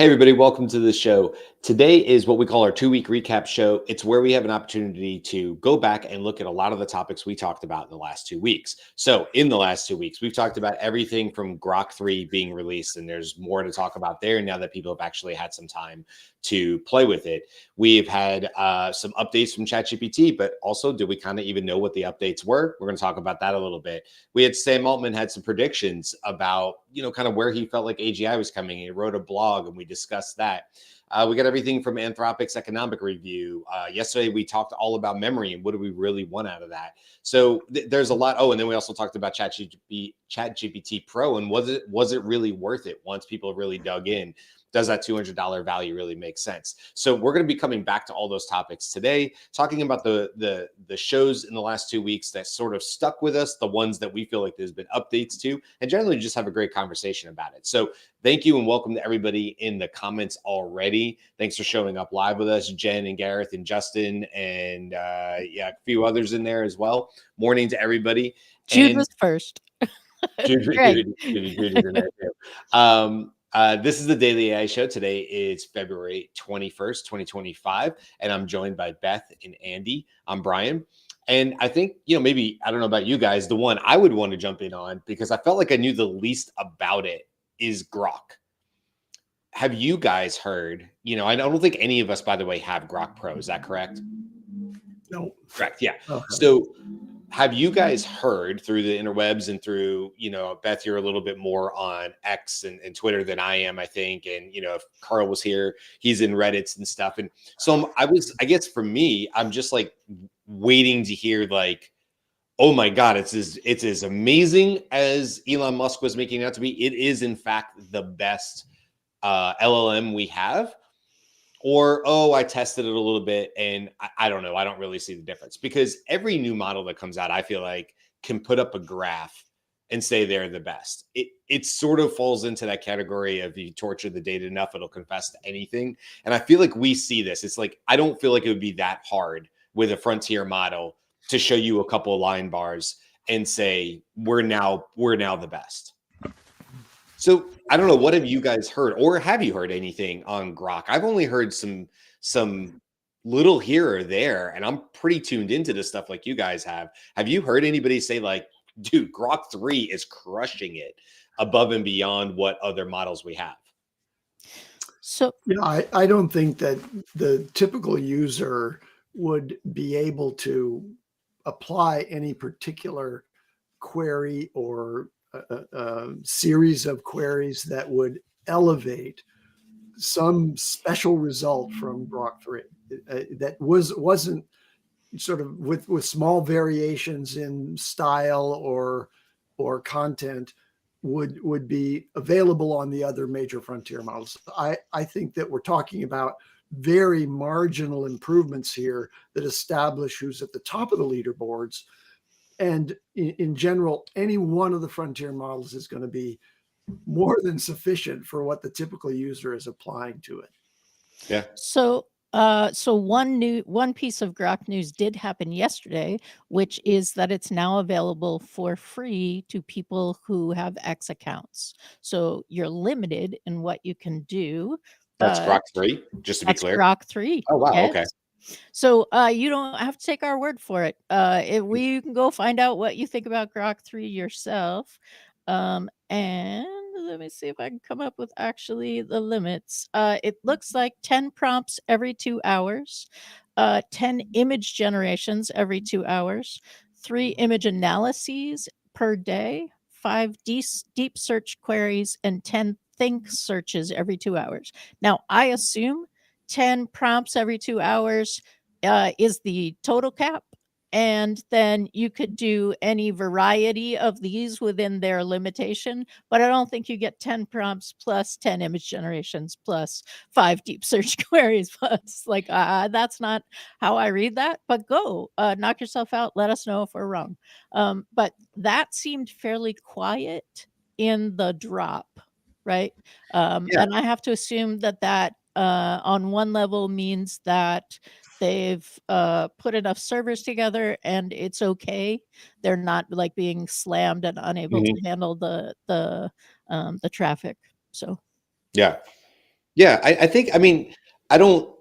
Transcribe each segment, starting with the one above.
Hey, everybody, welcome to the show. Today is what we call our 2 week recap show. It's where we have an opportunity to go back and look at a lot of the topics we talked about in the last 2 weeks. So, in the last 2 weeks, we've talked about everything from Grok 3 being released, and there's more to talk about there now that people have actually had some time to play with it. We've had some updates from ChatGPT, but also, did we kind of even know what the updates were? We're going to talk about that a little bit. We had Sam Altman had some predictions about, kind of where he felt like AGI was coming. He wrote a blog and we discussed that. We got everything from Anthropic's economic review. Yesterday, we talked all about memory and what do we really want out of that. So there's a lot. Oh, and then we also talked about ChatGPT Pro and was it really worth it once people really dug in? Does that $200 value really make sense? So we're going to be coming back to all those topics today, talking about the shows in the last 2 weeks that sort of stuck with us, the ones that we feel like there's been updates to, and generally just have a great conversation about it. So thank you and welcome to everybody in the comments already. Thanks for showing up live with us, Jen and Gareth and Justin, and a few others in there as well. Morning to everybody. Jude was first. Jude is in there too. This is the Daily AI Show. Today is February 21st, 2025, and I'm joined by Beth and Andy. I'm Brian. And I think, maybe, I don't know about you guys, the one I would want to jump in on, because I felt like I knew the least about it, is Grok. Have you guys heard, I don't think any of us, by the way, have Grok Pro. Is that correct? No. Correct, yeah. Okay. So have you guys heard through the interwebs and through, Beth, you're a little bit more on X and Twitter than I am, I think. And, if Carl was here, he's in Reddits and stuff. And so I guess for me, I'm just like waiting to hear like, oh my God, it's as amazing as Elon Musk was making it out to be. It is, in fact, the best LLM we have. Or, I tested it a little bit and I don't know. I don't really see the difference, because every new model that comes out, I feel like, can put up a graph and say they're the best. It sort of falls into that category of, you torture the data enough, it'll confess to anything. And I feel like we see this. It's like, I don't feel like it would be that hard with a frontier model to show you a couple of line bars and say, we're now the best. So I don't know, what have you guys heard, or have you heard anything on Grok? I've only heard some little here or there, and I'm pretty tuned into this stuff like you guys have. Have you heard anybody say like, dude, Grok 3 is crushing it above and beyond what other models we have? So I don't think that the typical user would be able to apply any particular query or series of queries that would elevate some special result from Grok 3 that wasn't sort of with small variations in style or content would be available on the other major frontier models. I think that we're talking about very marginal improvements here that establish who's at the top of the leaderboards. And in general, any one of the frontier models is going to be more than sufficient for what the typical user is applying to it. Yeah. So one piece of Grok news did happen yesterday, which is that it's now available for free to people who have X accounts. So you're limited in what you can do. That's Grok 3, just to be clear. Grok 3. Oh, wow. Yes. Okay. So you don't have to take our word for it. You can go find out what you think about Grok 3 yourself. And let me see if I can come up with actually the limits. It looks like 10 prompts every 2 hours, 10 image generations every 2 hours, 3 image analyses per day, 5 deep search queries, and 10 think searches every 2 hours. Now, I assume 10 prompts every 2 hours is the total cap. And then you could do any variety of these within their limitation. But I don't think you get 10 prompts plus 10 image generations plus 5 deep search queries. Plus, like, that's not how I read that. But go, knock yourself out. Let us know if we're wrong. But that seemed fairly quiet in the drop, right? And I have to assume that on one level means that they've put enough servers together and it's okay. They're not like being slammed and unable to handle the traffic. So yeah. Yeah, I think, I mean, I don't,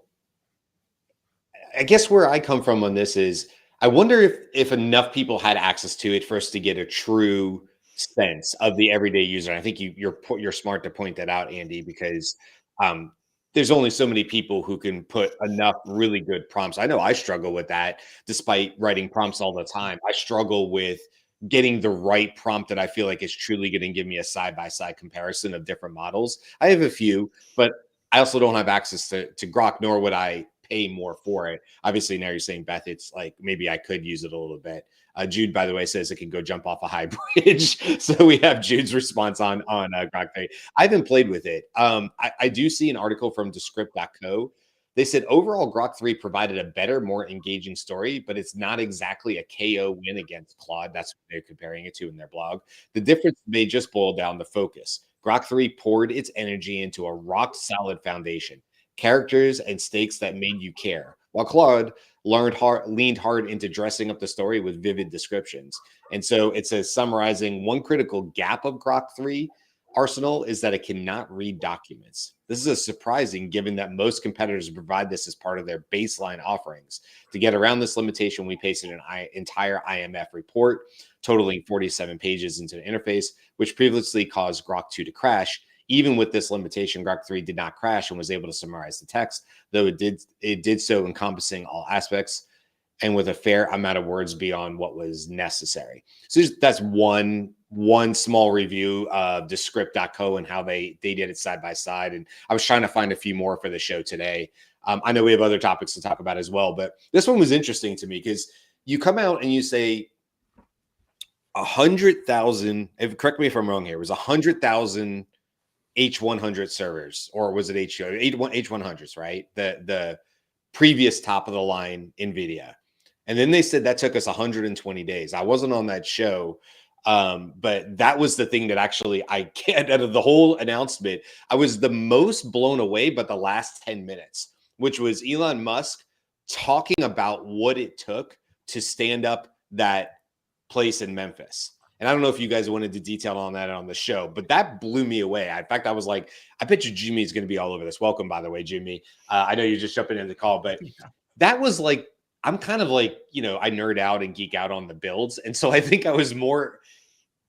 I guess where I come from on this is I wonder if enough people had access to it for us to get a true sense of the everyday user. And I think you're smart to point that out, Andy, because um, there's only so many people who can put enough really good prompts. I know I struggle with that, despite writing prompts all the time. I struggle with getting the right prompt that I feel like is truly going to give me a side by side comparison of different models. I have a few, but I also don't have access to Grok, nor would I pay more for it. Obviously, now you're saying, Beth, it's like maybe I could use it a little bit. Jude, by the way, says it can go jump off a high bridge. So we have Jude's response on Grok 3. I haven't played with it. I do see an article from Descript.co. They said overall Grok 3 provided a better, more engaging story, but it's not exactly a KO win against Claude. That's what they're comparing it to in their blog. The difference may just boil down to focus. Grok 3 poured its energy into a rock solid foundation, characters and stakes that made you care, while Claude leaned hard into dressing up the story with vivid descriptions. And so it says, summarizing one critical gap of Grok 3 arsenal is that it cannot read documents. This is a surprising given that most competitors provide this as part of their baseline offerings. To get around this limitation, we pasted an entire IMF report totaling 47 pages into the interface, which previously caused Grok 2 to crash. Even with this limitation, Grok 3 did not crash and was able to summarize the text, though it did so encompassing all aspects and with a fair amount of words beyond what was necessary. So that's one small review of Descript.co and how they did it side by side. And I was trying to find a few more for the show today. I know we have other topics to talk about as well, but this one was interesting to me because you come out and you say 100,000, correct me if I'm wrong here, it was 100,000 H100 servers, or was it H100s, right? The previous top of the line NVIDIA. And then they said that took us 120 days. I wasn't on that show, but that was the thing that actually I get out of the whole announcement. I was the most blown away by the last 10 minutes, which was Elon Musk talking about what it took to stand up that place in Memphis. And I don't know if you guys wanted to detail on that on the show, but that blew me away. In fact, I was like, I bet you Jyunmi is going to be all over this. Welcome, by the way, Jyunmi. I know you're just jumping into the call, but that was like, I'm kind of like, I nerd out and geek out on the builds. And so I think I was more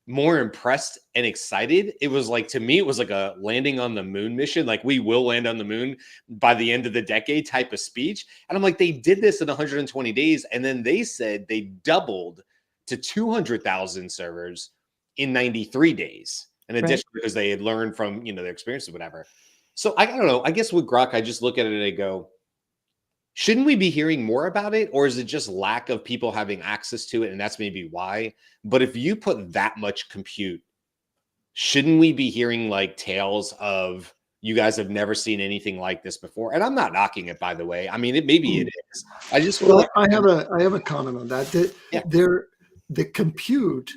impressed and excited. It was like, to me, it was like a landing on the moon mission. Like, we will land on the moon by the end of the decade type of speech. And I'm like, they did this in 120 days. And then they said they doubled to 200,000 servers in 93 days. In addition, because they had learned from, their experiences, whatever. So I don't know. I guess with Grok, I just look at it and I go, shouldn't we be hearing more about it? Or is it just lack of people having access to it? And that's maybe why. But if you put that much compute, shouldn't we be hearing like tales of, you guys have never seen anything like this before? And I'm not knocking it, by the way. I mean, maybe it is. I just feel like I have a comment on that. The compute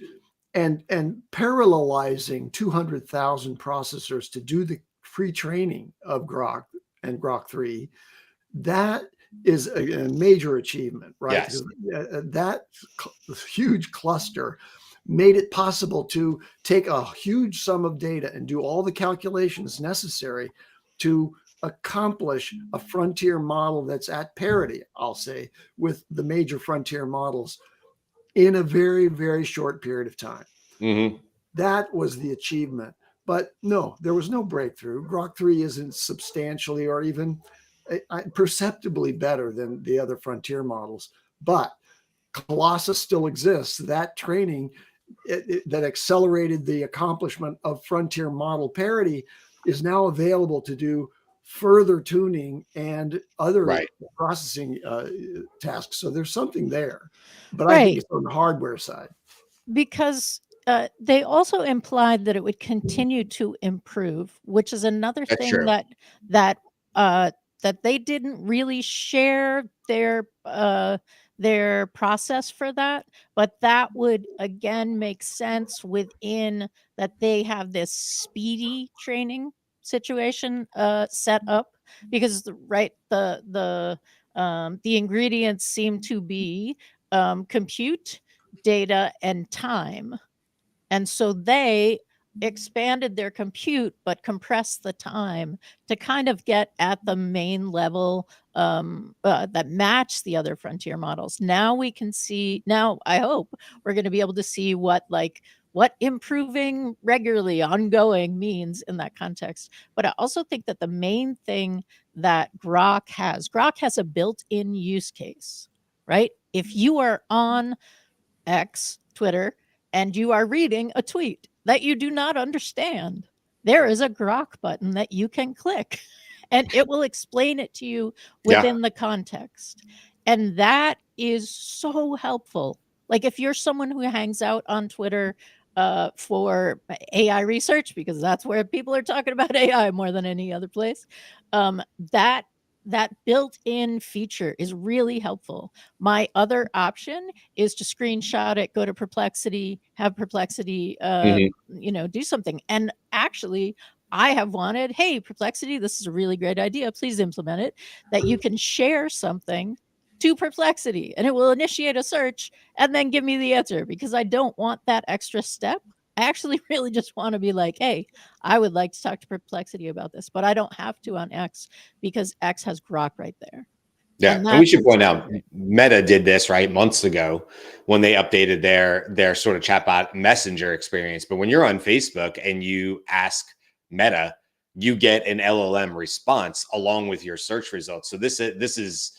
and parallelizing 200,000 processors to do the free training of Grok and Grok 3, that is a major achievement, right? Yes. That huge cluster made it possible to take a huge sum of data and do all the calculations necessary to accomplish a frontier model that's at parity, I'll say, with the major frontier models in a very, very short period of time. Mm-hmm. That was the achievement. But no, there was no breakthrough. Grok 3 isn't substantially or even perceptibly better than the other frontier models. But Colossus still exists. That training that accelerated the accomplishment of frontier model parity is now available to do further tuning and other processing tasks. So there's something there, but I think it's on the hardware side. Because they also implied that it would continue to improve, which is another thing that they didn't really share their process for that, but that would again make sense within that they have this speedy training situation set up, because the ingredients seem to be compute, data, and time. And so they expanded their compute but compressed the time to kind of get at the main level that match the other frontier models. Now we can see, now I hope we're going to be able to see what improving regularly, ongoing means in that context. But I also think that the main thing that Grok has a built-in use case, right? If you are on X, Twitter, and you are reading a tweet that you do not understand, there is a Grok button that you can click and it will explain it to you within the context. And that is so helpful. Like if you're someone who hangs out on Twitter for AI research, because that's where people are talking about AI more than any other place, that built-in feature is really helpful. My other option is to screenshot it, go to Perplexity, have Perplexity, do something. And actually, I have wanted, hey, Perplexity, this is a really great idea. Please implement it. That you can share something to Perplexity and it will initiate a search and then give me the answer, because I don't want that extra step. I actually really just want to be like, hey, I would like to talk to Perplexity about this, but I don't have to on X because X has Grok right there. Yeah, and we should point out Meta did this right months ago when they updated their sort of chatbot messenger experience. But when you're on Facebook and you ask Meta, you get an LLM response along with your search results. So this is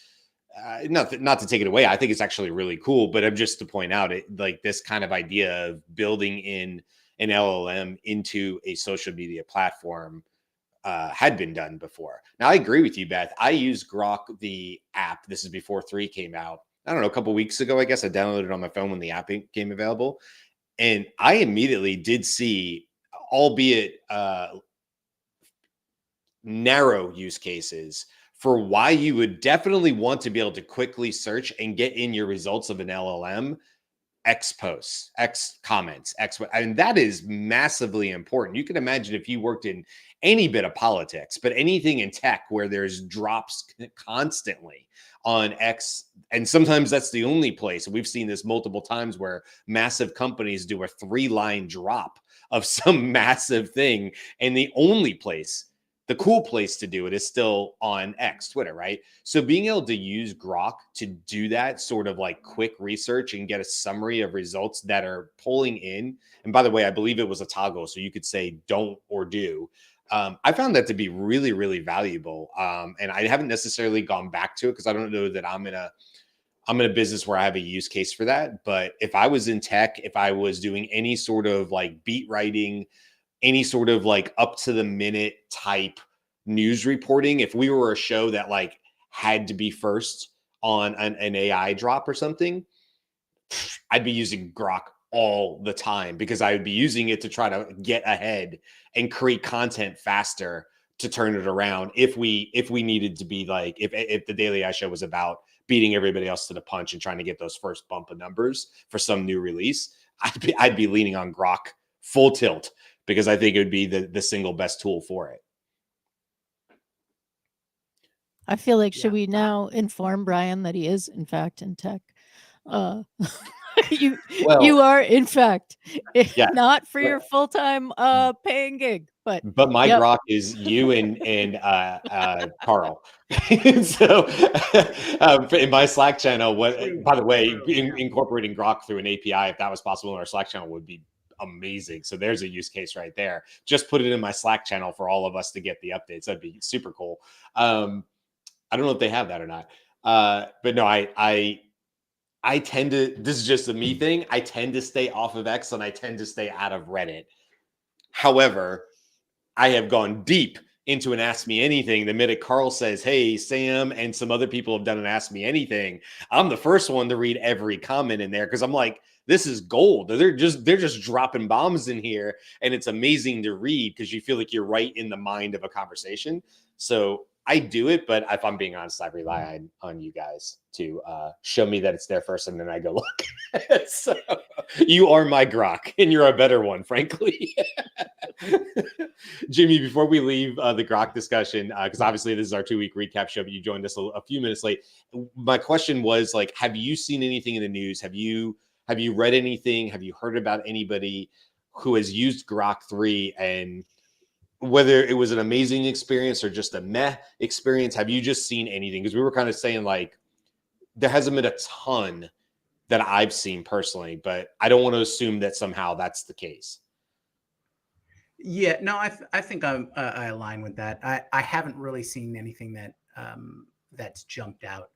not to take it away. I think it's actually really cool, but I'm just to point out it, like this kind of idea of building in an LLM into a social media platform had been done before. Now, I agree with you, Beth. I use Grok, the app. This is before 3 came out. I don't know, a couple weeks ago, I guess. I downloaded it on my phone when the app became available. And I immediately did see, albeit narrow use cases, for why you would definitely want to be able to quickly search and get in your results of an LLM, X posts, X comments, X, and that is massively important. You can imagine if you worked in any bit of politics, but anything in tech where there's drops constantly on X, and sometimes that's the only place. We've seen this multiple times where massive companies do a 3-line drop of some massive thing, and the only place, the cool place to do it is still on X, Twitter, right? So being able to use Grok to do that sort of like quick research and get a summary of results that are pulling in. And by the way, I believe it was a toggle, so you could say don't or do. I found that to be really, really valuable. And I haven't necessarily gone back to it because I don't know that I'm in a business where I have a use case for that. But if I was in tech, if I was doing any sort of like beat writing, any sort of like up to the minute type news reporting, if we were a show that like had to be first on an AI drop or something, I'd be using Grok all the time because I would be using it to try to get ahead and create content faster to turn it around. If we needed to be like, if the Daily AI Show was about beating everybody else to the punch and trying to get those first bump of numbers for some new release, I'd be leaning on Grok full tilt, because I think it would be the single best tool for it. I feel like, should we now inform Brian that he is, in fact, in tech? You are, in fact, not for your full-time paying gig, but my Grok is you and Carl. So in my Slack channel, by the way, incorporating Grok through an API, if that was possible in our Slack channel, would be amazing. So there's a use case right there. Just put it in my Slack channel for all of us to get the updates. That'd be super cool. I don't know if they have that or not. But no, I tend to, this is just a me thing. I tend to stay off of X and I tend to stay out of Reddit. However, I have gone deep into an Ask Me Anything. The minute Carl says, hey, Sam and some other people have done an Ask Me Anything, I'm the first one to read every comment in there because I'm like, this is gold. They're just dropping bombs in here, and it's amazing to read because you feel like you're right in the mind of a conversation. So I do it, but if I'm being honest, I rely on you guys to show me that it's there first, and then I go look. So you are my Grok, and you're a better one, frankly. Jimmy, before we leave the Grok discussion, because obviously this is our 2-week recap show, but you joined us a few minutes late. My question was, like, have you seen anything in the news? Have you read anything? Have you heard about anybody who has used Grok 3 and whether it was an amazing experience or just a meh experience. Have you just seen anything? Because we were kind of saying like there hasn't been a ton that I've seen personally, but I don't want to assume that somehow that's the case. Yeah, no, I think I align with that. I haven't really seen anything that that's jumped out.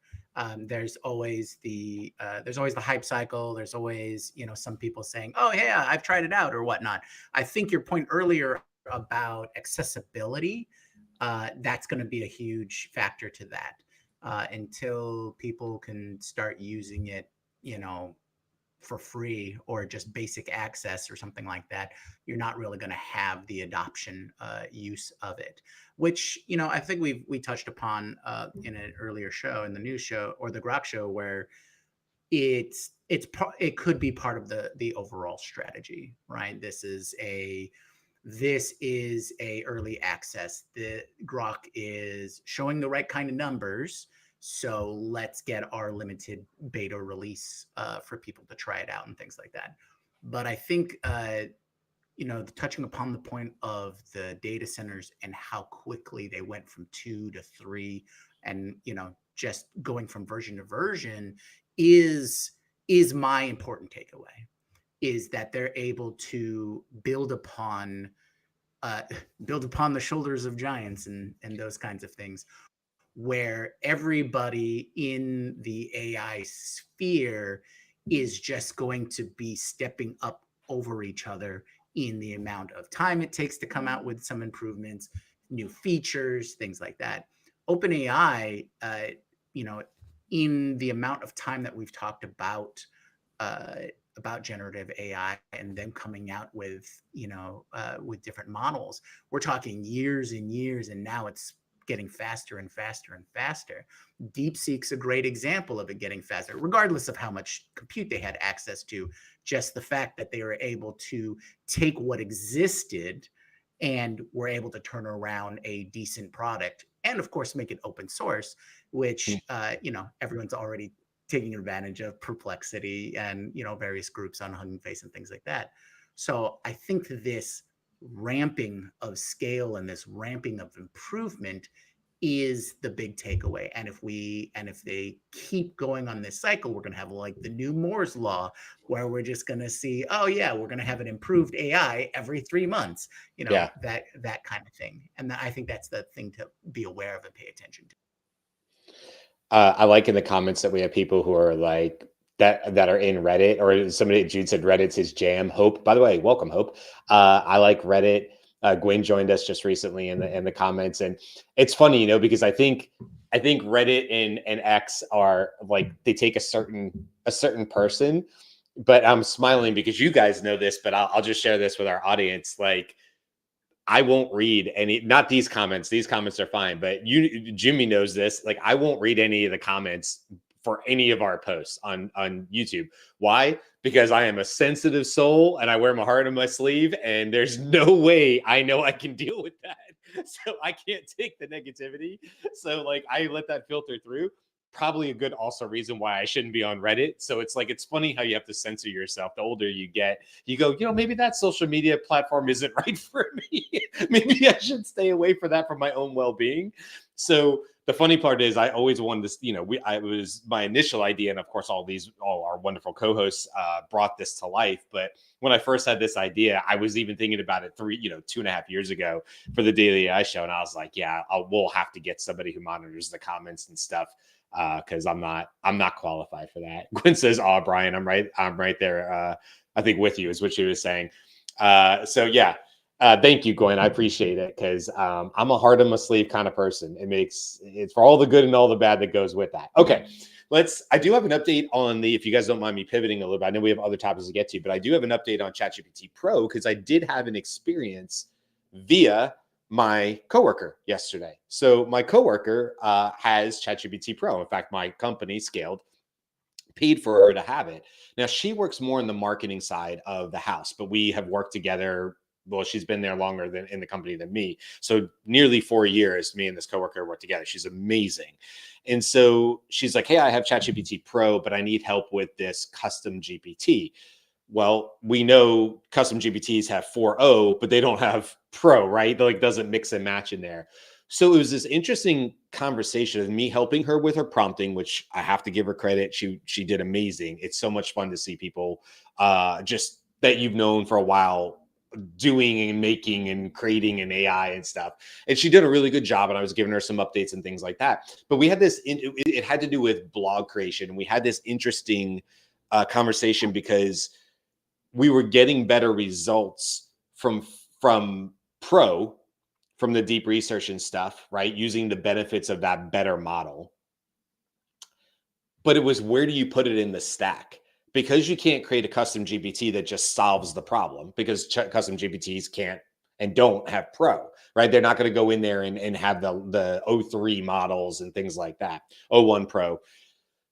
There's always the hype cycle. There's always, you know, some people saying, "Oh yeah, I've tried it out" or whatnot. I think your point earlier about accessibility, that's going to be a huge factor to that. Until people can start using it, you know, for free or just basic access or something like that, you're not really going to have the adoption use of it, which, you know, I think we touched upon in an earlier show, in the news show or the Grok show, where it could be part of the overall strategy, right? This is a early access. The Grok is showing the right kind of numbers, so let's get our limited beta release for people to try it out and things like that. But I think, you know, touching upon the point of the data centers and how quickly they went from 2 to 3, and, you know, just going from version to version is my important takeaway, is that they're able to build upon the shoulders of giants and those kinds of things, where everybody in the AI sphere is just going to be stepping up over each other in the amount of time it takes to come out with some improvements, new features, things like that. OpenAI, you know, in the amount of time that we've talked about generative AI and them coming out with, you know, with different models, we're talking years and years, and now it's getting faster and faster and faster. DeepSeek's a great example of it getting faster, regardless of how much compute they had access to. Just the fact that they were able to take what existed and were able to turn around a decent product, and of course make it open source, which you know, everyone's already taking advantage of, Perplexity and, you know, various groups on Hugging Face and things like that. So I think this ramping of scale and this ramping of improvement is the big takeaway. And if they keep going on this cycle, we're going to have like the new Moore's law, where we're just going to see, oh yeah, we're going to have an improved AI every 3 months, you know, that kind of thing. And I think that's the thing to be aware of and pay attention to. I like in the comments that we have people who are like that are in Reddit, or somebody, Jude said Reddit's his jam. Hope, by the way, welcome, Hope. I like Reddit. Gwen joined us just recently in the comments, and it's funny, you know, because I think Reddit and X are like, they take a certain person, but I'm smiling because you guys know this, but I'll just share this with our audience. Like, I won't read any, not these comments. These comments are fine, but Jimmy knows this. Like, I won't read any of the comments for any of our posts on YouTube. Why? Because I am a sensitive soul and I wear my heart on my sleeve, and there's no way I know I can deal with that. So I can't take the negativity. So like, I let that filter through. Probably a good also reason why I shouldn't be on Reddit. So it's like, it's funny how you have to censor yourself. The older you get, you go, you know, maybe that social media platform isn't right for me. Maybe I should stay away from that for my own well-being. So the funny part is, I always wanted this, you know, it was my initial idea. And of course, all our wonderful co-hosts brought this to life. But when I first had this idea, I was even thinking about it 2.5 years ago for the Daily AI show. And I was like, yeah, we'll have to get somebody who monitors the comments and stuff, because I'm not qualified for that. Gwen says, "Oh, Brian, I'm right there. I think with you," is what she was saying. So yeah, thank you, Gwen. I appreciate it, because I'm a heart on my sleeve kind of person. It's for all the good and all the bad that goes with that. Okay, I do have an update on if you guys don't mind me pivoting a little bit. I know we have other topics to get to, but I do have an update on ChatGPT Pro, because I did have an experience via my coworker yesterday. So my coworker has ChatGPT Pro. In fact, my company, Scaled, paid for her to have it. Now, she works more in the marketing side of the house, but we have worked together. Well, she's been there longer than in the company than me. So nearly 4 years, me and this coworker worked together. She's amazing. And so she's like, "Hey, I have ChatGPT Pro, but I need help with this custom GPT." well, we know custom GPTs have 4.0, but they don't have Pro, right? Like doesn't mix and match in there. So it was this interesting conversation of me helping her with her prompting, which I have to give her credit. She did amazing. It's so much fun to see people just that you've known for a while doing and making and creating an AI and stuff. And she did a really good job. And I was giving her some updates and things like that. But we had this, it had to do with blog creation. And we had this interesting conversation because we were getting better results from Pro, from the deep research and stuff, right? Using the benefits of that better model. But it was, where do you put it in the stack? Because you can't create a custom GPT that just solves the problem, because custom GPTs can't and don't have Pro, right? They're not going to go in there and have the O3 models and things like that, O1 Pro.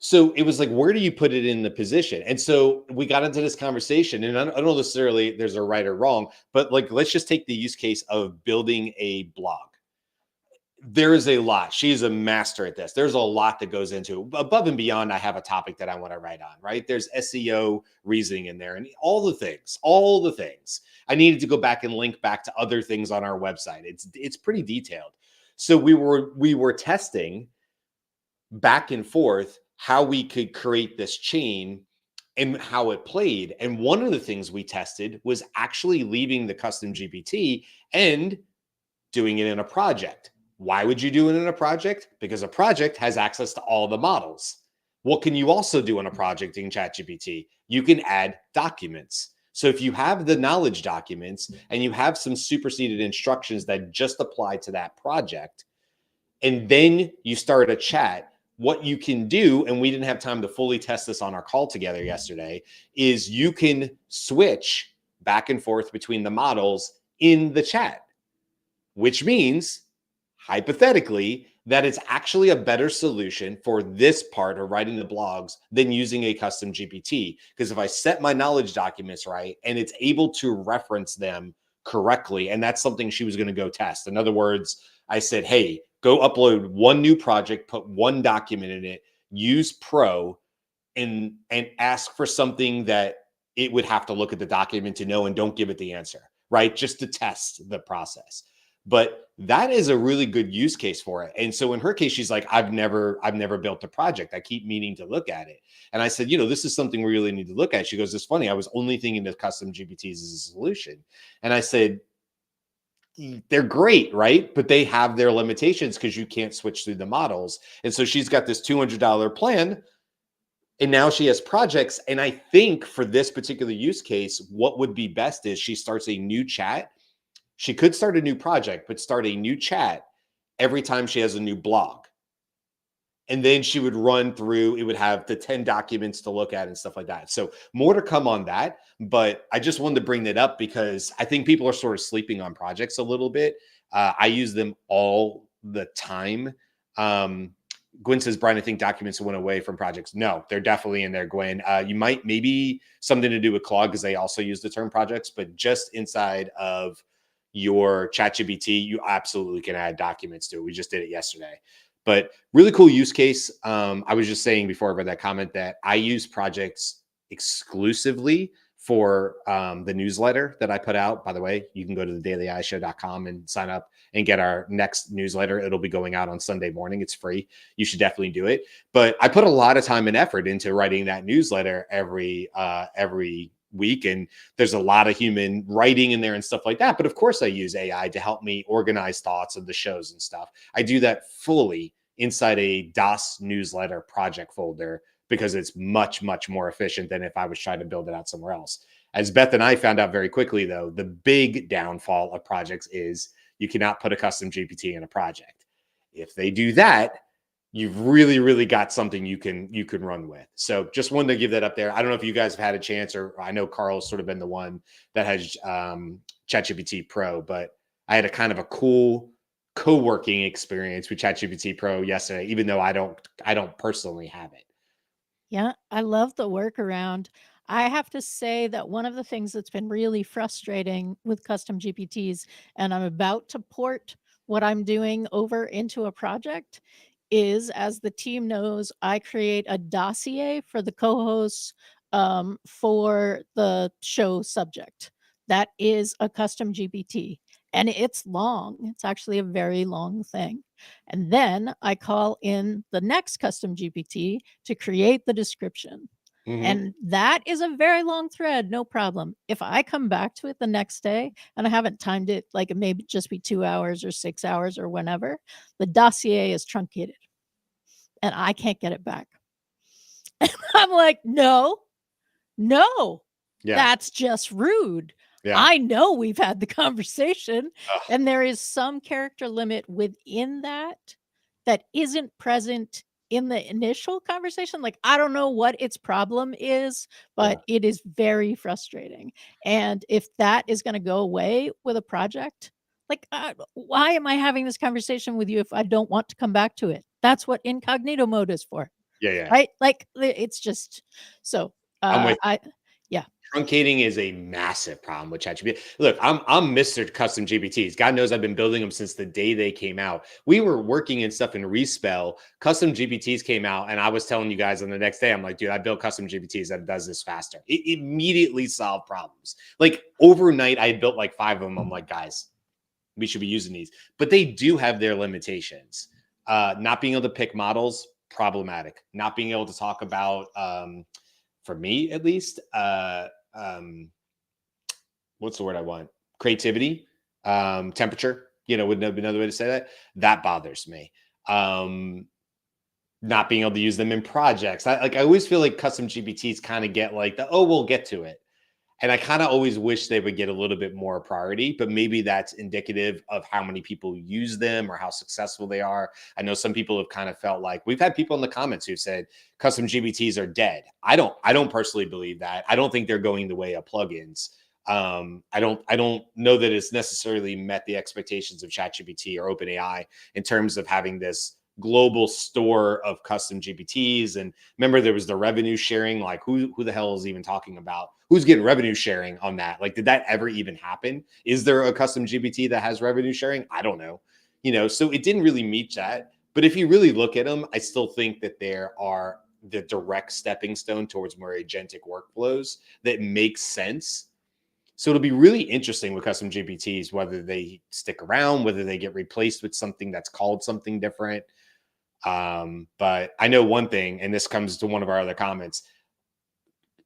So it was like, where do you put it in the position? And so we got into this conversation, and I don't necessarily there's a right or wrong, but like, let's just take the use case of building a blog. There is a lot. She's a master at this. There's a lot that goes into it. Above and beyond, I have a topic that I want to write on, right? There's SEO reasoning in there and all the things. I needed to go back and link back to other things on our website. It's pretty detailed. So we were testing back and forth how we could create this chain and how it played. And one of the things we tested was actually leaving the custom GPT and doing it in a project. Why would you do it in a project? Because a project has access to all the models. What can you also do in a project in ChatGPT? You can add documents. So if you have the knowledge documents and you have some superseded instructions that just apply to that project, and then you start a chat, what you can do, and we didn't have time to fully test this on our call together yesterday, is you can switch back and forth between the models in the chat, which means hypothetically that it's actually a better solution for this part of writing the blogs than using a custom GPT. Because if I set my knowledge documents right and it's able to reference them correctly, and that's something she was going to go test. In other words, I said, hey, go upload one new project, put one document in it, use Pro, and ask for something that it would have to look at the document to know, and don't give it the answer, right? Just to test the process. But that is a really good use case for it. And so in her case, she's like, I've never built a project. I keep meaning to look at it. And I said, this is something we really need to look at. She goes, it's funny. I was only thinking of custom GPTs as a solution. And I said, they're great, right? But they have their limitations because you can't switch through the models. And so she's got this $200 plan, and now she has projects. And I think for this particular use case, what would be best is she starts a new chat. She could start a new project, but start a new chat every time she has a new blog. And then she would run through, it would have the 10 documents to look at and stuff like that. So more to come on that. But I just wanted to bring that up because I think people are sort of sleeping on projects a little bit. I use them all the time. Gwen says, Brian, I think documents went away from projects. No, they're definitely in there, Gwen. You might, maybe something to do with Claude because they also use the term projects, but just inside of your ChatGPT, you absolutely can add documents to it. We just did it yesterday. But really cool use case. I was just saying before I read that comment that I use projects exclusively for the newsletter that I put out. By the way, you can go to thedailyishow.com and sign up and get our next newsletter. It'll be going out on Sunday morning. It's free. You should definitely do it. But I put a lot of time and effort into writing that newsletter every week, and there's a lot of human writing in there and stuff like that. But of course I use AI to help me organize thoughts of the shows and stuff. I do that fully inside a DOS newsletter project folder because it's much, much more efficient than if I was trying to build it out somewhere else. As Beth and I found out very quickly, though, the big downfall of projects is you cannot put a custom GPT in a project. If they do that, you've really, really got something you can run with. So just wanted to give that up there. I don't know if you guys have had a chance, or I know Carl's sort of been the one that has ChatGPT Pro, but I had a kind of a cool co-working experience with ChatGPT Pro yesterday, even though I don't personally have it. Yeah, I love the workaround. I have to say that one of the things that's been really frustrating with custom GPTs, and I'm about to port what I'm doing over into a project, is, as the team knows, I create a dossier for the co-hosts for the show subject. That is a custom GPT, and it's long. It's actually a very long thing. And then I call in the next custom GPT to create the description. Mhm. And that is a very long thread, no problem. If I come back to it the next day and I haven't timed it, like it may just be 2 hours or 6 hours or whenever, the dossier is truncated and I can't get it back. And I'm like, no, Yeah. that's just rude. Yeah. I know we've had the conversation, Ugh. and there is some character limit within that that isn't present in the initial conversation. Like, I don't know what its problem is, but it is very frustrating. And if that is going to go away with a project, like, why am I having this conversation with you if I don't want to come back to it? That's what incognito mode is for, Yeah. right? Like, it's just so. I'm with Yeah. Truncating is a massive problem with ChatGPT. Look, I'm Mr. Custom GPTs. God knows I've been building them since the day they came out. We were working in stuff in Respell. Custom GPTs came out, and I was telling you guys on the next day, I'm like, dude, I built custom GPTs that does this faster. It immediately solved problems. Like overnight, I had built like 5 of them. I'm like, guys, we should be using these. But they do have their limitations. Not being able to pick models, problematic. Not being able to talk about, for me at least, what's the word I want? Creativity, temperature, would be another way to say that. That bothers me. Not being able to use them in projects. I always feel like custom GPTs kind of get like we'll get to it. And I kind of always wish they would get a little bit more priority, but maybe that's indicative of how many people use them or how successful they are. I know some people have kind of felt like we've had people in the comments who've said custom GPTs are dead. I don't personally believe that. I don't think they're going the way of plugins. I don't know that it's necessarily met the expectations of ChatGPT or OpenAI in terms of having this global store of custom GPTs. And remember, there was the revenue sharing. Like, who the hell is even talking about who's getting revenue sharing on that? Like, did that ever even happen? Is there a custom GPT that has revenue sharing? I don't know. So it didn't really meet that. But if you really look at them, I still think that there are the direct stepping stone towards more agentic workflows that make sense. So it'll be really interesting with custom GPTs, whether they stick around, whether they get replaced with something that's called something different. But I know one thing, and this comes to one of our other comments.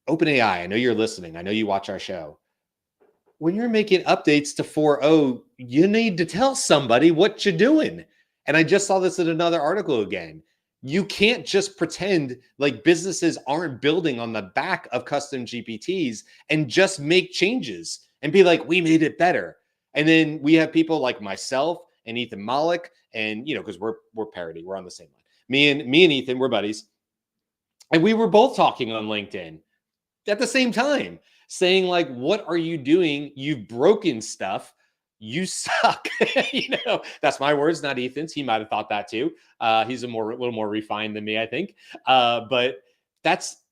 OpenAI, I know you're listening. I know you watch our show. When you're making updates to 4.0, you need to tell somebody what you're doing. And I just saw this in another article again. You can't just pretend like businesses aren't building on the back of custom GPTs and just make changes and be like, we made it better. And then we have people like myself and Ethan Malik, and because we're parody, we're on the same line. Me and Ethan, we're buddies, and we were both talking on LinkedIn at the same time, saying like, what are you doing? You've broken stuff. You suck. That's my words, not Ethan's. He might have thought that too. He's a little more refined than me, I think. But that's,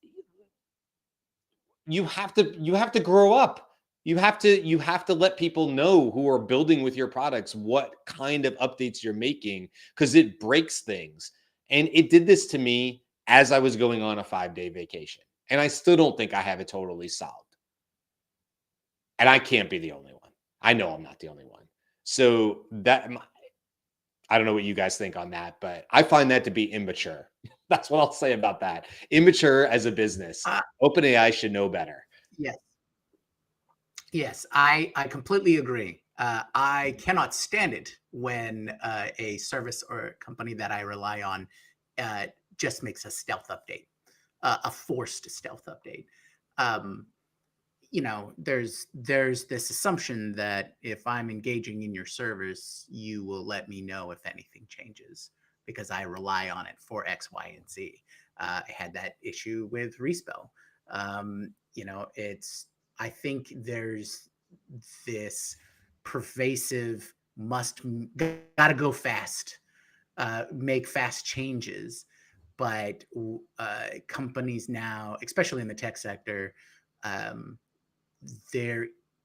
you have to grow up. You have to let people know who are building with your products what kind of updates you're making, because it breaks things. And it did this to me as I was going on a 5-day vacation. And I still don't think I have it totally solved. And I can't be the only one. I know I'm not the only one. So I don't know what you guys think on that, but I find that to be immature. That's what I'll say about that. Immature as a business. OpenAI should know better. Yes, I completely agree. I cannot stand it when a service or company that I rely on just makes a stealth update, a forced stealth update. There's this assumption that if I'm engaging in your service, you will let me know if anything changes because I rely on it for X, Y, and Z. I had that issue with Respell. I think there's this pervasive gotta go fast, make fast changes. But companies now, especially in the tech sector,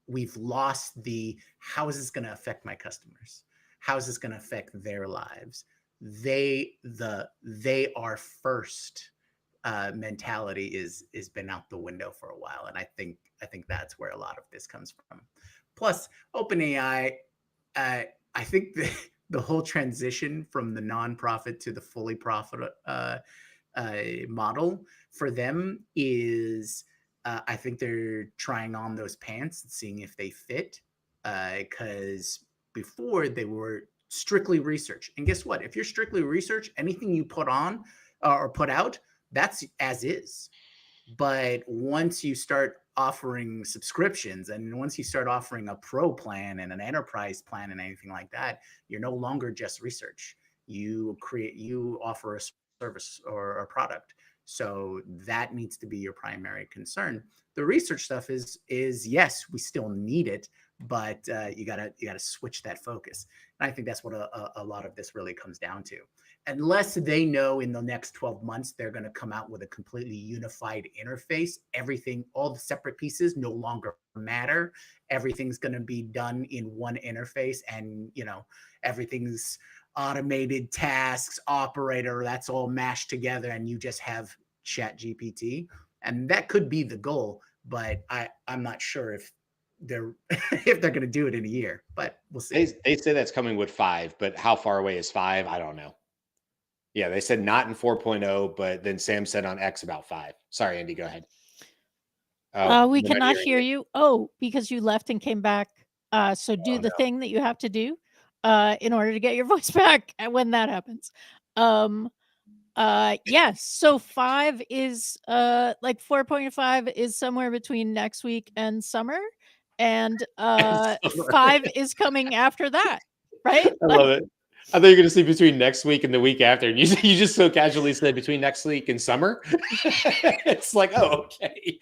we've lost the how is this going to affect my customers? How is this going to affect their lives? They are first mentality is been out the window for a while, and I think that's where a lot of this comes from. Plus, OpenAI, I think the whole transition from the nonprofit to the fully profit model for them is, I think they're trying on those pants and seeing if they fit, because before they were strictly research. And guess what? If you're strictly research, anything you put on or put out, that's as is. But once you start offering subscriptions, and once you start offering a pro plan and an enterprise plan and anything like that, you're no longer just research. You offer a service or a product. So that needs to be your primary concern. The research stuff is yes, we still need it, but you gotta switch that focus. And I think that's what a lot of this really comes down to. Unless they know in the next 12 months they're going to come out with a completely unified interface, everything, all the separate pieces no longer matter. Everything's going to be done in one interface, and everything's automated tasks, operator, that's all mashed together, and you just have Chat GPT. And that could be the goal, but I'm not sure if they're going to do it in a year, but we'll see. They say that's coming with 5, but how far away is 5? I don't know. Yeah, they said not in 4.0, but then Sam said on X about 5. Sorry, Andy, go ahead. We cannot hear you. Oh, because you left and came back. So do the thing that you have to do in order to get your voice back when that happens. Yes. So 5 is like 4.5 is somewhere between next week and summer, and 5 is coming after that, right? I love it. I thought you were going to say between next week and the week after, and you just so casually said between next week and summer. It's like, oh, okay.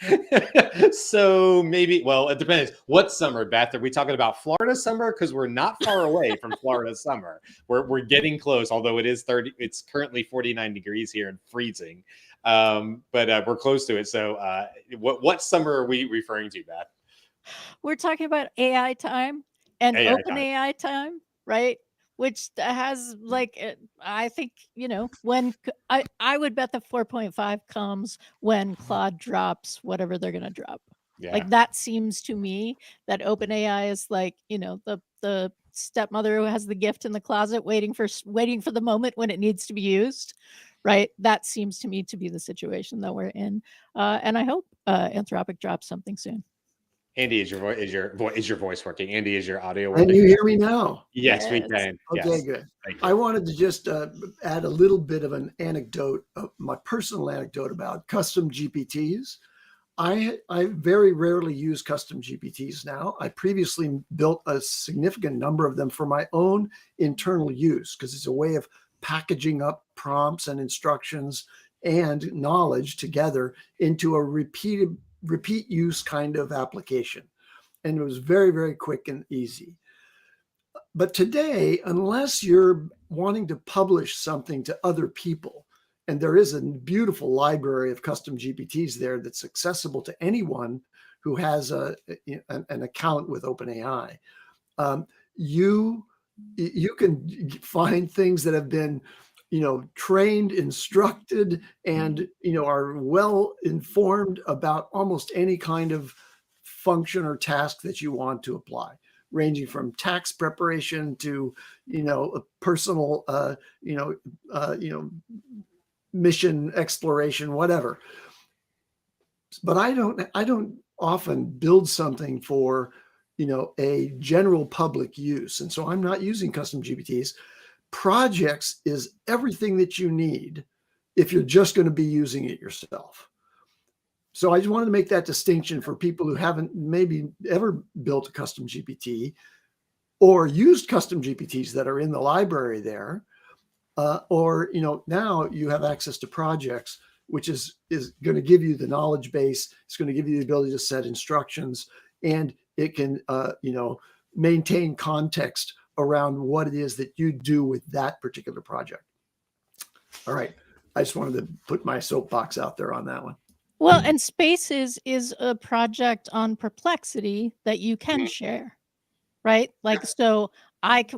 So maybe, well, it depends. What summer, Beth? Are we talking about Florida summer? Because we're not far away from Florida summer. We're getting close, although it is 30. It's currently 49 degrees here and freezing, but we're close to it. So, what summer are we referring to, Beth? We're talking about AI time and OpenAI time, right? Which has like, I think, when I would bet the 4.5 comes when Claude drops whatever they're going to drop. Yeah. Like that seems to me that OpenAI is like, the stepmother who has the gift in the closet waiting for the moment when it needs to be used. Right. That seems to me to be the situation that we're in. And I hope Anthropic drops something soon. Andy, is your voice working? Andy, is your audio working? Can you hear me now? Yes, we can. Okay, yes. Good. I wanted to just add a little bit of an anecdote, my personal anecdote about custom GPTs. I very rarely use custom GPTs now. I previously built a significant number of them for my own internal use because it's a way of packaging up prompts and instructions and knowledge together into a repeat use kind of application. And it was very, very quick and easy. But today, unless you're wanting to publish something to other people, and there is a beautiful library of custom GPTs there that's accessible to anyone who has an account with OpenAI, you can find things that have been trained, instructed, and, are well informed about almost any kind of function or task that you want to apply, ranging from tax preparation to, a personal, mission exploration, whatever. But I don't often build something for, a general public use. And so I'm not using custom GPTs. Projects is everything that you need if you're just going to be using it yourself. So I just wanted to make that distinction for people who haven't maybe ever built a custom GPT or used custom GPTs that are in the library there, or now you have access to projects, which is going to give you the knowledge base. It's going to give you the ability to set instructions, and it can maintain context around what it is that you do with that particular project. All right. I just wanted to put my soapbox out there on that one. Well, and Spaces is a project on Perplexity that you can share, right? Like, so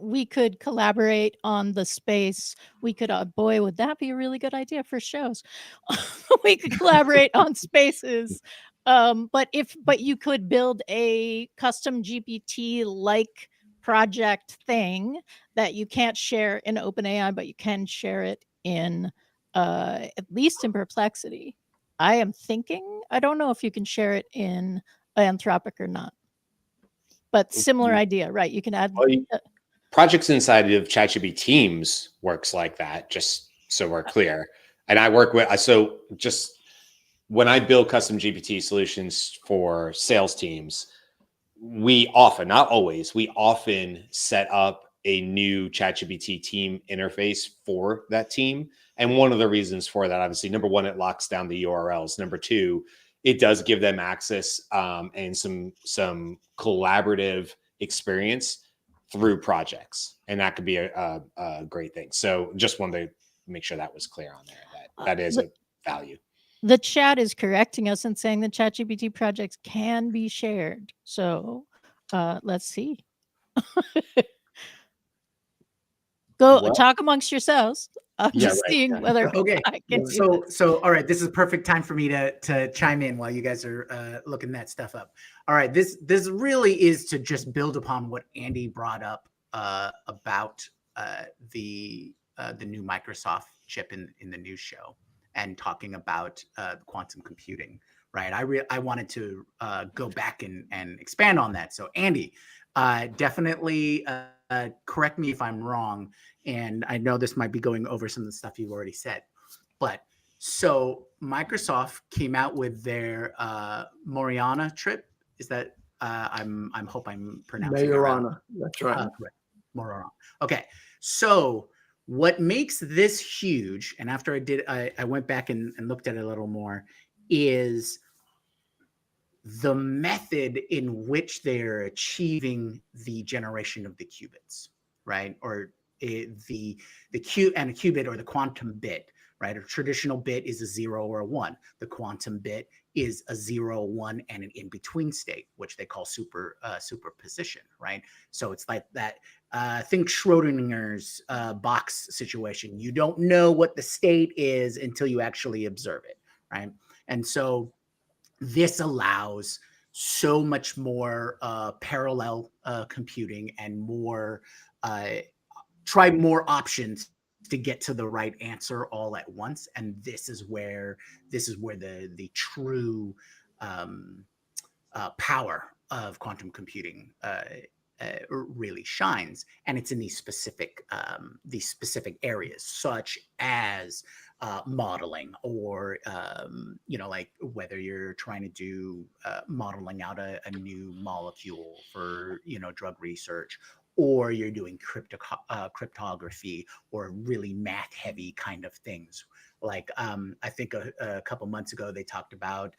we could collaborate on the space. We could, boy, would that be a really good idea for shows. We could collaborate on spaces. But you could build a custom GPT like project thing that you can't share in OpenAI, but you can share it in at least in Perplexity. I am thinking, I don't know if you can share it in Anthropic or not, but similar idea, right? You can add projects inside of ChatGPT Teams works like that, just so we're clear. And I work with, so just when I build custom GPT solutions for sales teams, we often, not always, we often set up a new ChatGPT team interface for that team. And one of the reasons for that, obviously, number one, it locks down the URLs. Number two, it does give them access and some collaborative experience through projects, and that could be a great thing. So just wanted to make sure that was clear on there. That is a value. The chat is correcting us and saying that ChatGPT projects can be shared. So let's see. Go talk amongst yourselves. I'm just seeing whether. Okay. So all right, this is a perfect time for me to chime in while you guys are looking that stuff up. All right, this really is to just build upon what Andy brought up about the new Microsoft chip in the news show, and talking about quantum computing. Right, I wanted to go back and expand on that. So Andy, definitely correct me if I'm wrong, and I know this might be going over some of the stuff you've already said, but so Microsoft came out with their Maucere chip. Is that I'm hope I'm pronouncing it right. That's right. Correct. Maucere. Okay, so what makes this huge, and after I went back and looked at it a little more, is the method in which they're achieving the generation of the qubits, right? Or the qubit, or the quantum bit, right? A traditional bit is a 0 or a 1. The quantum bit is a 0, 1, and an in-between state, which they call superposition, right? So it's like that. Think Schrodinger's box situation. You don't know what the state is until you actually observe it, right? And so this allows so much more parallel computing and more try more options to get to the right answer all at once. And this is where the true power of quantum computing really shines. And it's in these specific areas, such as modeling, or like whether you're trying to do modeling out a new molecule for drug research, or you're doing cryptography, or really math heavy kind of things. Like I think a couple months ago they talked about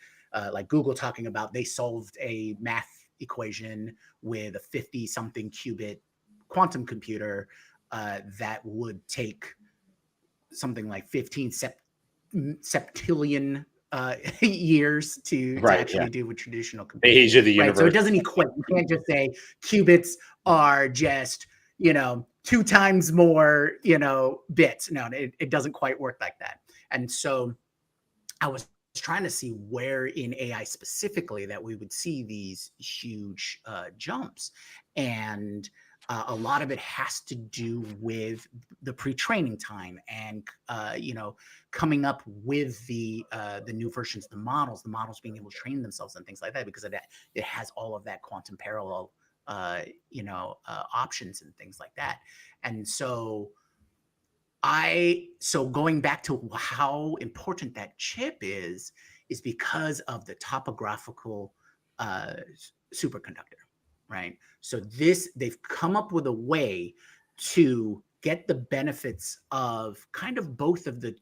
like Google talking about they solved a math equation with a 50 something qubit quantum computer that would take something like 15 septillion years to actually do with traditional computing. The age of the universe. Right? So it doesn't equate. You can't just say qubits are just 2 times more bits. No, it doesn't quite work like that. And so I was trying to see where in AI specifically that we would see these huge jumps, and a lot of it has to do with the pre-training time and coming up with the new versions of the models being able to train themselves and things like that, because it has all of that quantum parallel options and things like that. And so going back to how important that chip is because of the topographical superconductor, right? So they've come up with a way to get the benefits of kind of both of the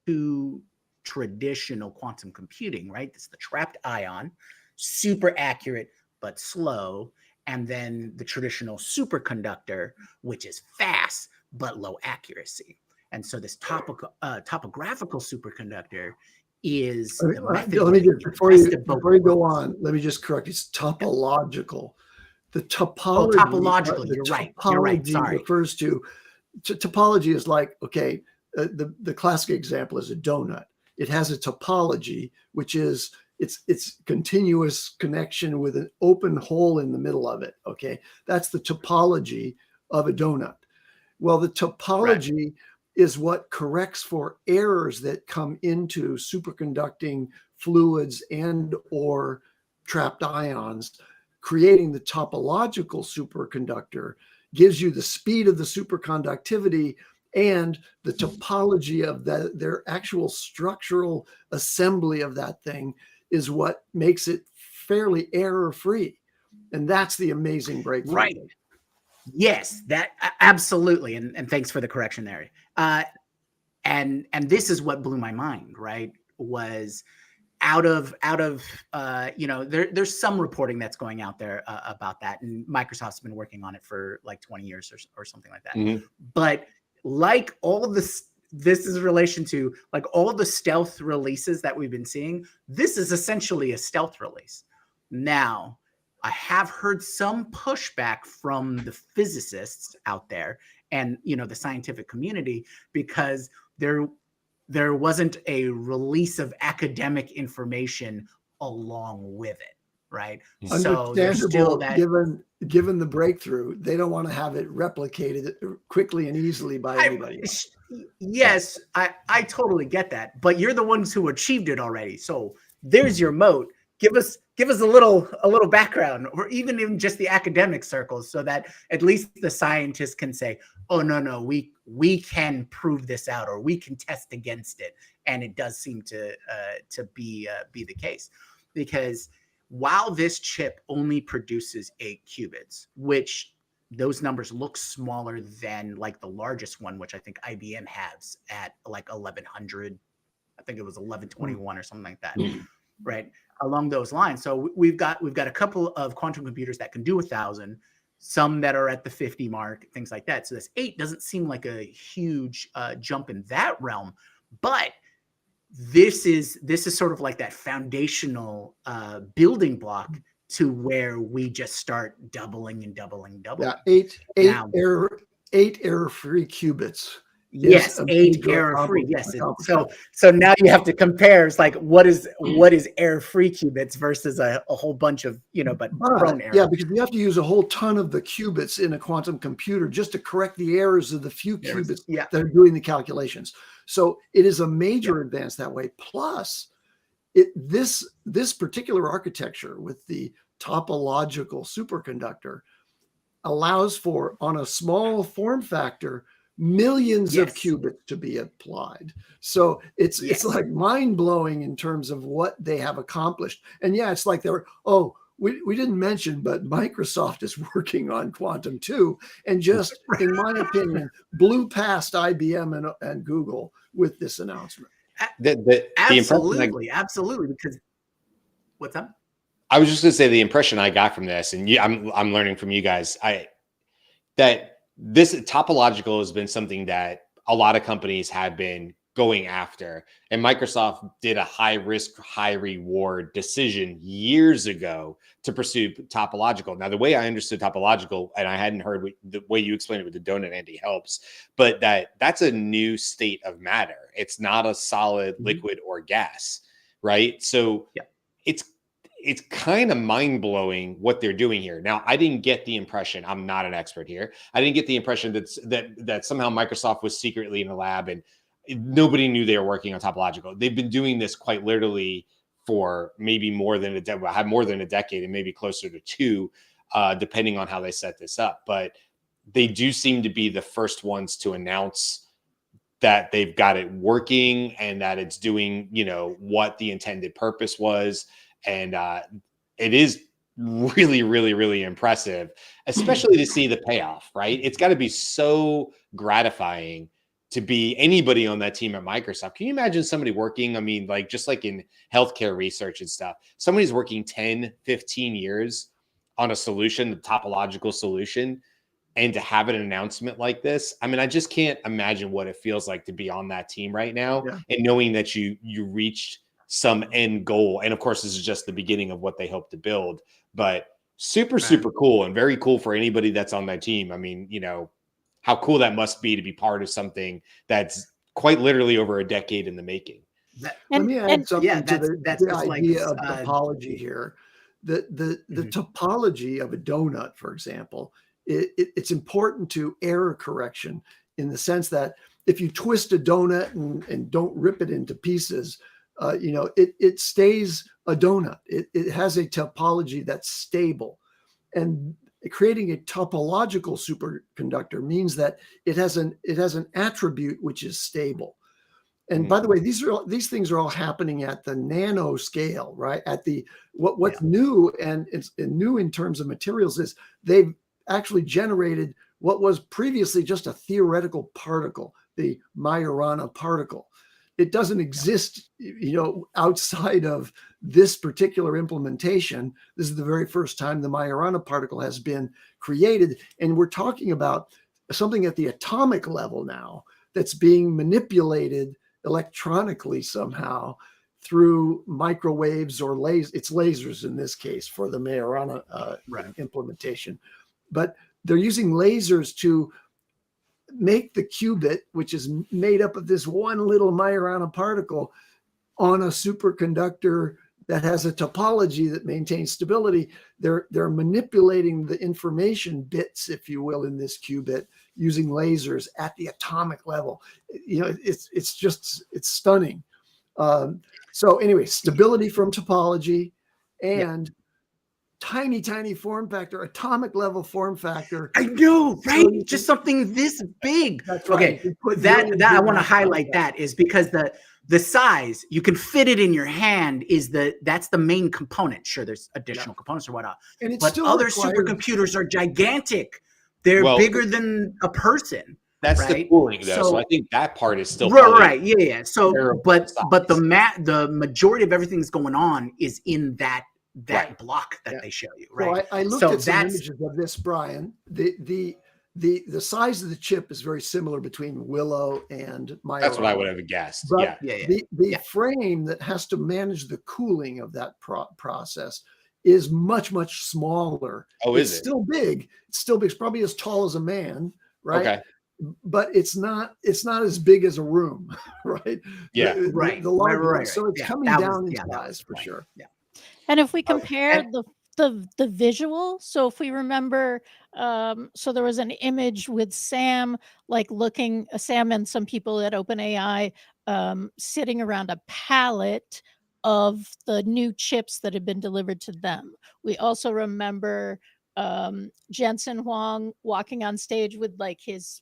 two traditional quantum computing, right? It's the trapped ion, super accurate but slow, and then the traditional superconductor, which is fast but low accuracy. And so this topographical superconductor is the method. Let me just, before you go on, let me just correct. It's topological. The Oh, topology, topological. the You're right. You're right. topology Sorry. refers to topology is like, okay, the classic example is a donut. It has a topology, which is it's continuous connection with an open hole in the middle of it. Okay, that's the topology of a donut. Well, the topology is what corrects for errors that come into superconducting fluids and or trapped ions. Creating the topological superconductor gives you the speed of the superconductivity and the topology of their actual structural assembly of that thing is what makes it fairly error-free. And that's the amazing breakthrough. Right. Yes, that absolutely. And thanks for the correction there. And this is what blew my mind, right? Was out of there's some reporting that's going out there about that, and Microsoft's been working on it for like 20 years or something like that. Mhm. But like all of this is in relation to like all the stealth releases that we've been seeing. This is essentially a stealth release. Now, I have heard some pushback from the physicists out there and the scientific community because there wasn't a release of academic information along with it, right? So there's still that. Given the breakthrough, they don't want to have it replicated quickly and easily by anybody else. Yes, I totally get that, but you're the ones who achieved it already. So there's your moat. Give us a little background, or even in just the academic circles, so that at least the scientists can say, oh no, we can prove this out, or we can test against it. And it does seem to be the case, because while this chip only produces 8 qubits, which those numbers look smaller than like the largest one, which I think IBM has at like 1100. I think it was 1121 or something like that, right? Along those lines. So we've got a couple of quantum computers that can do 1,000, some that are at the 50 mark, things like that. So this 8 doesn't seem like a huge jump in that realm, but this is sort of like that foundational building block to where we just start doubling and doubling. Yeah, eight error-free qubits. Yes, 8 error-free. Yes. So now you have to compare. It's like what is error-free qubits versus a whole bunch of but prone error. Yeah, because you have to use a whole ton of the qubits in a quantum computer just to correct the errors of the few qubits that are doing the calculations. So it is a major advance that way. Plus, this particular architecture with the topological superconductor allows for, on a small form factor, millions of qubits to be applied. So it's like mind-blowing in terms of what they have accomplished. And it's like we didn't mention, but Microsoft is working on Quantum 2 and just, in my opinion, blew past IBM and Google with this announcement. Absolutely. Because what's up? I was just going to say the impression I got from this, and I'm learning from you guys, that this topological has been something that a lot of companies have been going after, and Microsoft did a high risk, high reward decision years ago to pursue topological. Now, the way I understood topological, and I hadn't heard the way you explained it with the donut, Andy, helps, but that's a new state of matter. It's not a solid liquid or gas, right? So it's kind of mind-blowing what they're doing here. Now, I didn't get the impression, I'm not an expert here, I didn't get the impression that somehow Microsoft was secretly in a lab and nobody knew they were working on topological. They've been doing this quite literally for maybe more than a decade, and maybe closer to 2, depending on how they set this up. But they do seem to be the first ones to announce that they've got it working and that it's doing, what the intended purpose was. And it is really, really, really impressive, especially to see the payoff, right? It's got to be so gratifying to be anybody on that team at Microsoft. Can you imagine somebody working, just like in healthcare research and stuff, somebody's working 10, 15 years on a solution, the topological solution, and to have an announcement like this? I just can't imagine what it feels like to be on that team right now and knowing that you reached some end goal. And of course, this is just the beginning of what they hope to build, but Super, super cool, and very cool for anybody that's on that team. I mean, you know, how cool that must be to be part of something that's quite literally over a decade in the making. Let me add something to that's the just like, idea of topology here. The topology of a donut, for example, it's important to error correction in the sense that if you twist a donut and don't rip it into pieces, you know, it stays a donut. It has a topology that's stable. And creating a topological superconductor means that it has an attribute which is stable. And by the way, these things are all happening at the nano scale, right? At the what's new, and it's new in terms of materials, is they've actually generated what was previously just a theoretical particle, the Majorana particle. It doesn't exist, you know, outside of this particular implementation. This is the very first time the Majorana particle has been created, and we're talking about something at the atomic level now that's being manipulated electronically somehow through microwaves or lasers. It's lasers in this case for the Majorana implementation, but they're using lasers to make the qubit, which is made up of this one little Majorana particle, on a superconductor that has a topology that maintains stability. They're manipulating the information bits, if you will, in this qubit using lasers at the atomic level. You know, it's stunning. So anyway, stability from topology and tiny form factor, atomic level form factor. I know, right? So just something this big. That's okay, right. that I want to highlight that is because the size, you can fit it in your hand, that's the main component. Sure, there's additional components or whatnot, but other supercomputers are gigantic. They're bigger than a person. That's right? the cooling, though. So I think that part is still right. Yeah. So, but the majority of everything's going on is in that block that they show you, right? Well, I looked at some images of this, Brian. The size of the chip is very similar between Willow and Majorana. That's what I would have guessed. But the frame that has to manage the cooling of that process is much smaller. Oh, it's still big. It's still big. It's probably as tall as a man, right? Okay. But it's not as big as a room, right? Yeah. The larger, so it's coming down in size for sure. Yeah. And if we compare the visual, so if we remember, so there was an image with Sam, like Sam and some people at OpenAI sitting around a pallet of the new chips that had been delivered to them. We also remember Jensen Huang walking on stage with like his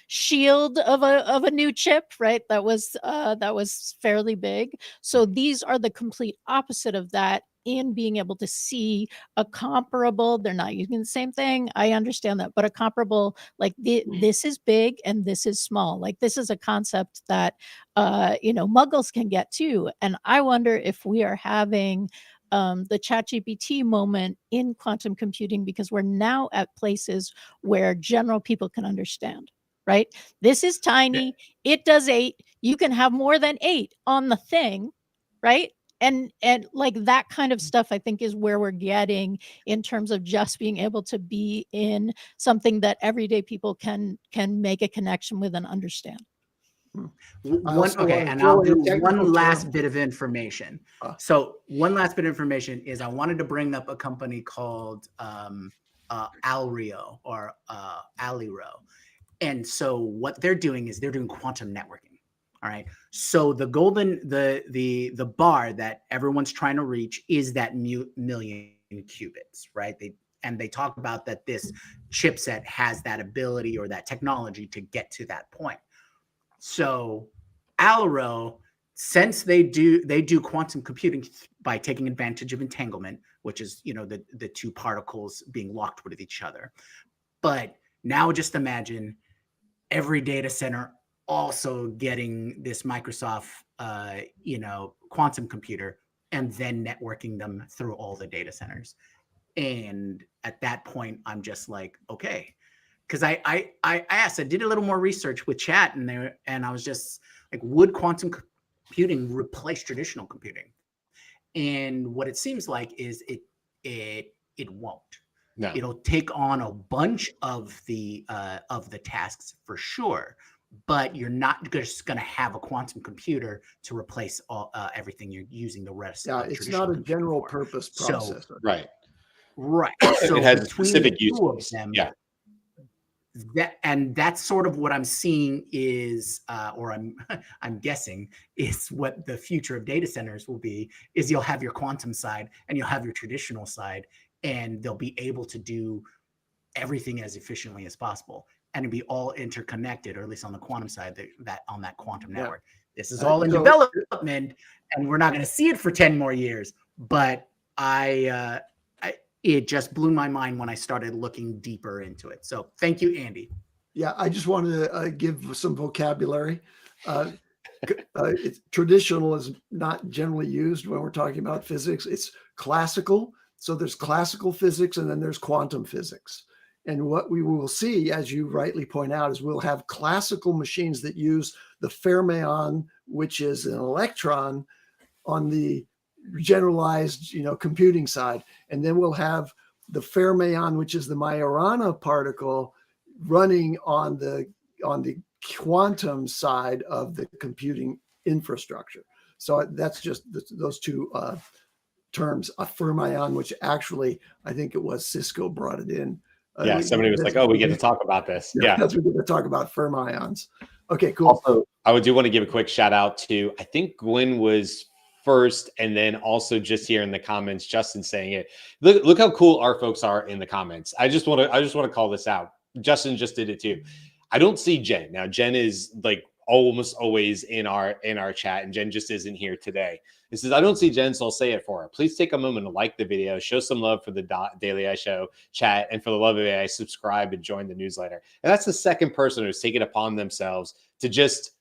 shield of a new chip, right? That was fairly big. So these are the complete opposite of that in being able to see a comparable. They're not using the same thing, I understand that, but a comparable, like this is big and this is small. Like this is a concept that muggles can get too. And I wonder if we are having the ChatGPT moment in quantum computing, because we're now at places where general people can understand, right? This is tiny. It does 8. You can have more than 8 on the thing, right? And like that kind of stuff, I think, is where we're getting in terms of just being able to be in something that everyday people can make a connection with and understand. And I'll do one last bit of information. So one last bit of information is I wanted to bring up a company called Alrio or Aliro. And so what they're doing is they're doing quantum networking. All right. So the the bar that everyone's trying to reach is that million qubits, right? They talk about that this chipset has that ability or that technology to get to that point. So Aliro, since they do quantum computing by taking advantage of entanglement, which is, the two particles being locked with each other. But now just imagine every data center also getting this Microsoft, quantum computer and then networking them through all the data centers. And at that point, I'm just like, okay. Because I asked, I did a little more research with chat and I was just like, would quantum computing replace traditional computing? And what it seems like is it won't. No. It'll take on a bunch of the tasks for sure, but you're not just going to have a quantum computer to replace all everything you're using the rest Yeah, of it's traditional not a computing general for. purpose So processor. Right. So It has a between specific the use two of case. them, Yeah. that's sort of what I'm seeing is, or I'm guessing is what the future of data centers will be. Is you'll have your quantum side and you'll have your traditional side, and they'll be able to do everything as efficiently as possible, and it'll be all interconnected, or at least on the quantum side, that on that quantum network. This is all in development, and we're not going to see it for 10 more years. But it just blew my mind when I started looking deeper into it. So thank you, Andy. Yeah, I just wanted to give some vocabulary. Traditional is not generally used when we're talking about physics. It's classical. So there's classical physics, and then there's quantum physics. And what we will see, as you rightly point out, is we'll have classical machines that use the fermion, which is an electron, on the generalized, computing side. And then we'll have the fermion, which is the Majorana particle, running on the quantum side of the computing infrastructure. So that's just those two terms, a fermion, which actually I think it was Cisco brought it in. Yeah, somebody was like, "Oh, we get to talk about this." Yeah, that's we get to talk about fermions. Okay, cool. Also, I do want to give a quick shout out to, I think Gwen was first, and then also just here in the comments, Justin saying it. Look how cool our folks are in the comments. I just want to call this out. Justin just did it too. I don't see Jen. Now Jen is like almost always in our chat, and Jen just isn't here today. It says, I don't see Jen, so I'll say it for her. Please take a moment to like the video, show some love for the Daily AI Show chat, and for the love of AI, subscribe and join the newsletter. And that's the second person who's taken upon themselves to just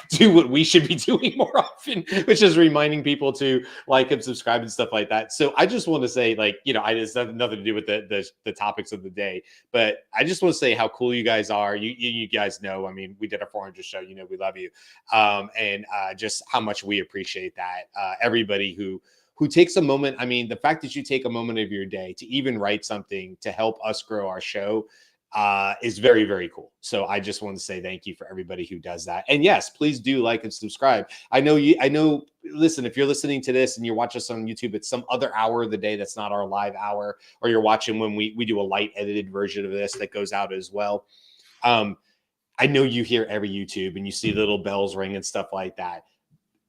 do what we should be doing more often, which is reminding people to like and subscribe and stuff like that. So I just want to say, like, I just have nothing to do with the topics of the day, but I just want to say how cool you guys are. You guys know, I mean, we did our 400 show, we love you. And just how much we appreciate that. Everybody who takes a moment. I mean, the fact that you take a moment of your day to even write something to help us grow our show is very, very cool. So I just want to say thank you for everybody who does that. And yes, please do like and subscribe. I know, listen, if you're listening to this and you're watching us on YouTube, it's some other hour of the day that's not our live hour, or you're watching when we do a light edited version of this that goes out as well. I know you hear every YouTube and you see little bells ring and stuff like that.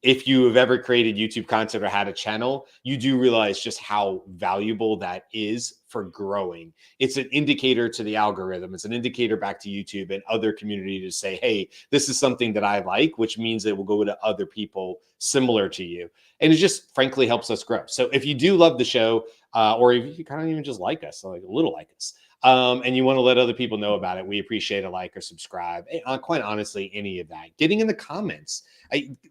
If you have ever created YouTube content or had a channel, you do realize just how valuable that is for growing. It's an indicator to the algorithm. It's an indicator back to YouTube and other community to say, hey, this is something that I like, which means it will go to other people similar to you. And it just frankly helps us grow. So if you do love the show, or if you kind of even just like us, like a little like us, and you want to let other people know about it, we appreciate a like or subscribe. Quite honestly, any of that. Getting in the comments.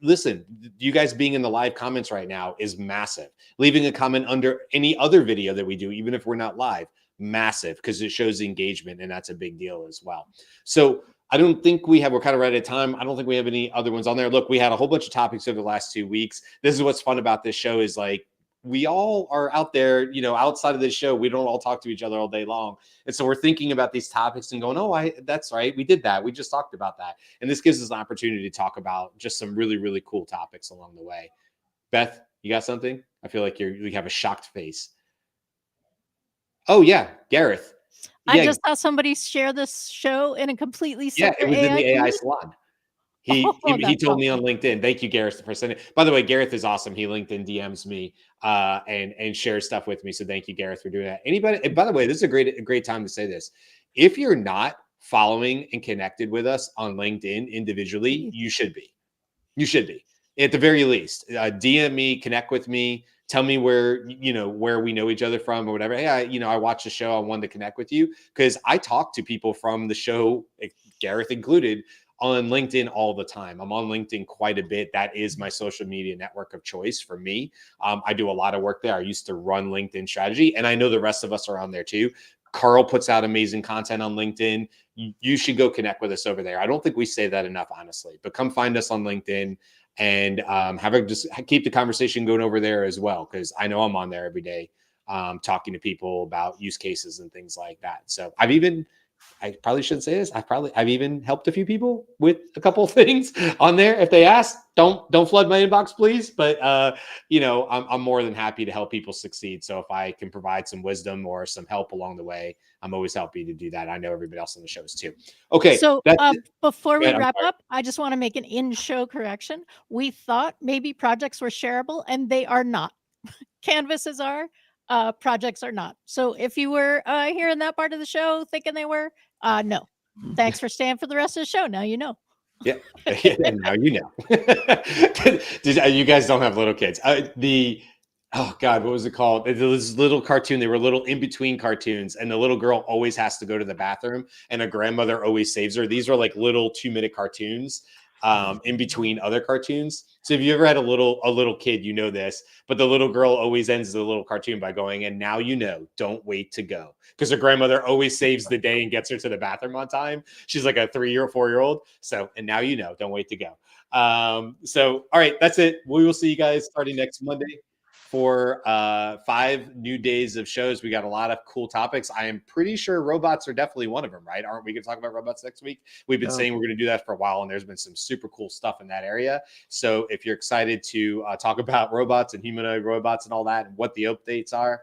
Listen, you guys being in the live comments right now is massive. Leaving a comment under any other video that we do, even if we're not live, massive, because it shows engagement, and that's a big deal as well. So I don't think we're kind of right at time. I don't think we have any other ones on there. Look, we had a whole bunch of topics over the last 2 weeks. This is what's fun about this show is like, we all are out there, outside of this show, we don't all talk to each other all day long. And so we're thinking about these topics and going, oh, that's right. We did that. We just talked about that. And this gives us an opportunity to talk about just some really, really cool topics along the way. Beth, you got something? I feel like you have a shocked face. Oh yeah, Gareth. I just saw somebody share this show in a completely separate it was in the AI community. salon. He told me on LinkedIn. Thank you, Gareth, for sending it. By the way, Gareth is awesome. He LinkedIn DMs me and shares stuff with me. So thank you, Gareth, for doing that. Anybody? And by the way, this is a great time to say this. If you're not following and connected with us on LinkedIn individually, you should be. You should be, at the very least. DM me, connect with me. Tell me where we know each other from or whatever. Hey, I watch the show. I wanted to connect with you because I talk to people from the show, Gareth included, on LinkedIn all the time. I'm on LinkedIn quite a bit. That is my social media network of choice for me. I do a lot of work there. I used to run LinkedIn strategy, and I know the rest of us are on there too. Carl puts out amazing content on LinkedIn. You should go connect with us over there. I don't think we say that enough, honestly, but come find us on LinkedIn and just keep the conversation going over there as well. Cause I know I'm on there every day talking to people about use cases and things like that. So I probably shouldn't say this. I've even helped a few people with a couple of things on there. If they ask, don't flood my inbox, please. But I'm more than happy to help people succeed. So if I can provide some wisdom or some help along the way, I'm always happy to do that. I know everybody else on the show is too. Okay. So before we Go ahead, wrap up, I just want to make an in-show correction. We thought maybe projects were shareable, and they are not. Canvases are, projects are not. So if you were hearing that part of the show thinking they were, no. Thanks for staying for the rest of the show. Now you know. Yeah. And now you know. You guys don't have little kids. Oh God, what was it called? It was this little cartoon. They were little in between cartoons, and the little girl always has to go to the bathroom, and a grandmother always saves her. These were like little 2-minute cartoons in between other cartoons. So if you ever had a little kid, you know this, but the little girl always ends the little cartoon by going, and now you know, don't wait to go. Because her grandmother always saves the day and gets her to the bathroom on time. She's like a 3 or 4-year-old. So, and now you know, don't wait to go. So, all right, that's it. We will see you guys starting next Monday for 5 new days of shows. We got a lot of cool topics. I am pretty sure robots are definitely one of them, right? Aren't we going to talk about robots next week? We've been saying we're going to do that for a while, and there's been some super cool stuff in that area. So if you're excited to talk about robots and humanoid robots and all that and what the updates are,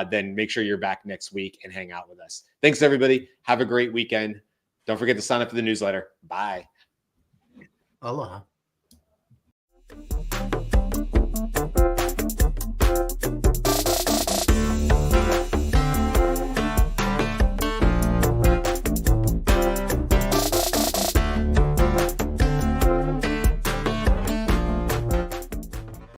then make sure you're back next week and hang out with us. Thanks, everybody. Have a great weekend. Don't forget to sign up for the newsletter. Bye. Aloha.